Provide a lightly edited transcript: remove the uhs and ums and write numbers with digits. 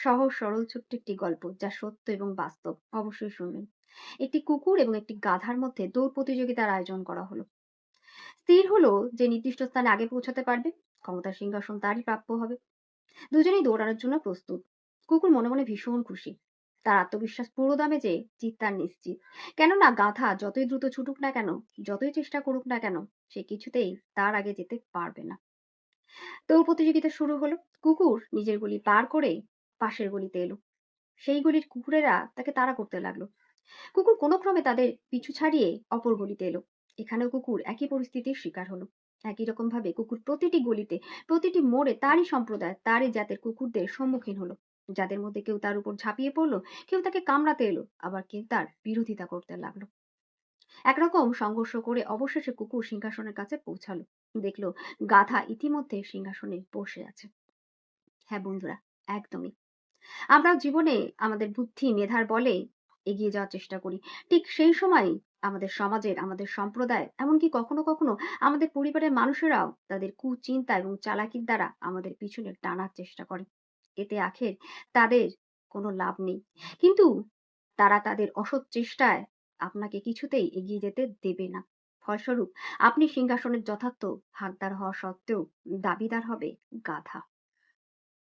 সহজ সরল ছোট্ট একটি গল্প যা সত্য এবং বাস্তব। অবশ্যই শুনবেন। একটি কুকুর এবং একটি গাধার মধ্যে দৌড় প্রতিযোগিতার আয়োজন করা হলো। স্থির হলো যে নির্দিষ্ট স্থানে আগে পৌঁছাতে পারবে, ক্ষমতার সিংহাসন তারই প্রাপ্য হবে। দুজনেই দৌড়ানোর জন্য প্রস্তুত। কুকুর মনে মনে ভীষণ খুশি। তার আত্মবিশ্বাস পুরো দামে যে জিত তার নিশ্চিত। কেননা গাধা যতই দ্রুত ছুটুক না কেন, যতই চেষ্টা করুক না কেন, সে কিছুতেই তার আগে যেতে পারবে না। দৌড় প্রতিযোগিতা শুরু হলো। কুকুর নিজের গলি পার করে পাশের গলিতে এলো। সেই গলির কুকুরেরা তাকে তাড়া করতে লাগলো। কুকুর কোনো ক্রমে তাদের পিছু ছাড়িয়ে অপর গলিতে এলো। এখানেও কুকুর একই পরিস্থিতির শিকার হলো। একই রকম ভাবে কুকুর প্রতিটি গলিতে, প্রতিটি মোড়ে তারই সম্প্রদায়, তারই জাতের কুকুরদের সম্মুখীন হলো, যাদের মধ্যে কেউ তার উপর ঝাঁপিয়ে পড়লো, কেউ তাকে কামড়াতে এলো, আবার কেউ তার বিরোধিতা করতে লাগলো। একরকম সংঘর্ষ করে অবশেষে কুকুর সিংহাসনের কাছে পৌঁছালো। দেখলো গাধা ইতিমধ্যে সিংহাসনে বসে আছে। হ্যাঁ বন্ধুরা, একদমই। আমরাও জীবনে আমাদের বুদ্ধি মেধার বলে এগিয়ে যাওয়ার চেষ্টা করি। ঠিক সেই সময়ই আমাদের সমাজের, আমাদের সম্প্রদায়, এমনকি কখনো কখনো আমাদের পরিবারের মানুষেরাও তাদের কুচিন্তা এবং চালাকির দ্বারা আমাদের পিছনে টানার চেষ্টা করে। এতে আখের তাদের কোনো লাভ নেই। কিন্তু তারা তাদের অসৎ চেষ্টায় আপনাকে কিছুতেই এগিয়ে যেতে দেবে না। ফলস্বরূপ আপনি সিংহাসনের যথার্থ হাকদার হওয়া সত্ত্বেও দাবিদার হবে গাধা।